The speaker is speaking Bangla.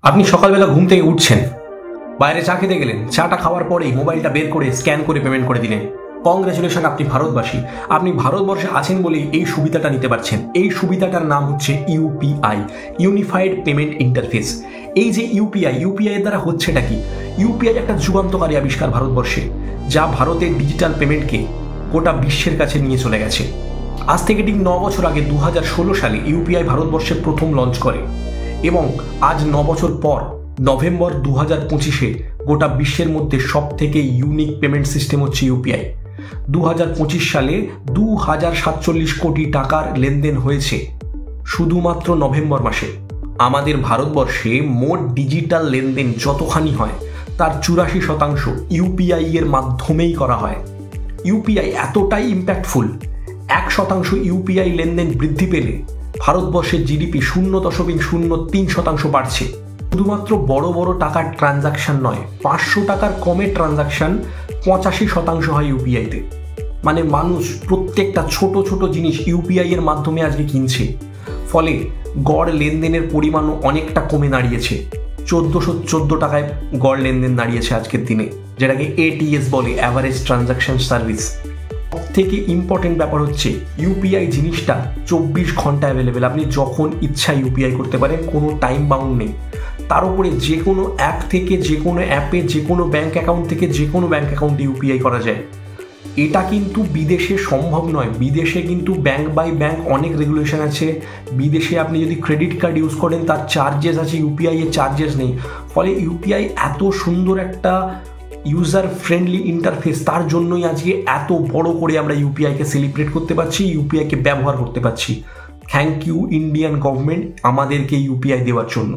আপনি সকালবেলা ঘুম থেকে উঠছেন, বাইরে চা খেতে গেলেন, চাটা খাওয়ার পরেই মোবাইলটা বের করে স্ক্যান করে পেমেন্ট করে দিলেন। কংগ্রেচুলেশন, আপনি ভারতবাসী। আপনি ভারতবর্ষে আছেন বলেই এই সুবিধাটা নিতে পারছেন। এই সুবিধাটার নাম হচ্ছে ইউপিআই, ইউনিফাইড পেমেন্ট ইন্টারফেস। এই যে ইউপিআই এর দ্বারা হচ্ছেটা কি? ইউপিআই একটা যুগান্তকারী আবিষ্কার ভারতবর্ষে, যা ভারতের ডিজিটাল পেমেন্টকে গোটা বিশ্বের কাছে নিয়ে চলে গেছে। আজ থেকে ঠিক 9 বছর আগে 2016 সালে ইউপিআই ভারতবর্ষে প্রথম লঞ্চ করে এবং আজ 9 বছর পর নভেম্বর 2025-এ গোটা বিশ্বের মধ্যে সব থেকে ইউনিক পেমেন্ট সিস্টেম হচ্ছে ইউপিআই। 2025 সালে 2047 কোটি টাকার লেনদেন হয়েছে শুধুমাত্র নভেম্বর মাসে। আমাদের ভারতবর্ষে মোট ডিজিটাল লেনদেন যতখানি হয় তার 84% ইউপিআই এর মাধ্যমেই করা হয়। ইউপিআই এতটাই ইম্প্যাক্টফুল, 1% ইউপিআই লেনদেন বৃদ্ধি পেলে ভারতবর্ষের জিডিপি 0.03% বাড়ছে। শুধুমাত্র বড় বড় টাকার ট্রানজাকশন নয়, 500 টাকার কমের ট্রানজাকশন 85% হয় ইউপিআইতে। মানে মানুষ প্রত্যেকটা ছোট ছোট জিনিস ইউপিআই এর মাধ্যমে আজকে কিনছে, ফলে গড় লেনদেনের পরিমাণও অনেকটা কমে দাঁড়িয়েছে। 1414 টাকায় গড় লেনদেন দাঁড়িয়েছে আজকের দিনে, যেটাকে এটিএস বলে, অ্যাভারেজ ট্রানজাকশন সার্ভিস। থেকে ইম্পর্টেন্ট ব্যাপার হচ্ছে ইউপিআই জিনিসটা 24 ঘন্টা অ্যাভেলেবেল। আপনি যখন ইচ্ছা ইউপিআই করতে পারেন, কোনো টাইম বাউন্ড নেই। তার উপরে যে কোনো অ্যাপ থেকে, যে কোনো অ্যাপে, যে কোনো ব্যাঙ্ক অ্যাকাউন্ট থেকে যে কোনো ব্যাঙ্ক অ্যাকাউন্টে ইউপিআই করা যায়। এটা কিন্তু বিদেশে সম্ভব নয়। বিদেশে কিন্তু ব্যাঙ্ক বাই ব্যাঙ্ক অনেক রেগুলেশন আছে। বিদেশে আপনি যদি ক্রেডিট কার্ড ইউজ করেন তার চার্জেস আছে, ইউপিআই এর চার্জেস নেই। ফলে ইউপিআই এত সুন্দর একটা ইউজার ফ্রেন্ডলি ইন্টারফেস, তার জন্যই আজকে এত বড় করে আমরা ইউপিআইকে সেলিব্রেট করতে পারছি, ইউপিআইকে ব্যবহার করতে পারছি। থ্যাংক ইউ ইন্ডিয়ান গভর্নমেন্ট আমাদেরকে ইউপিআই দেওয়ার জন্য।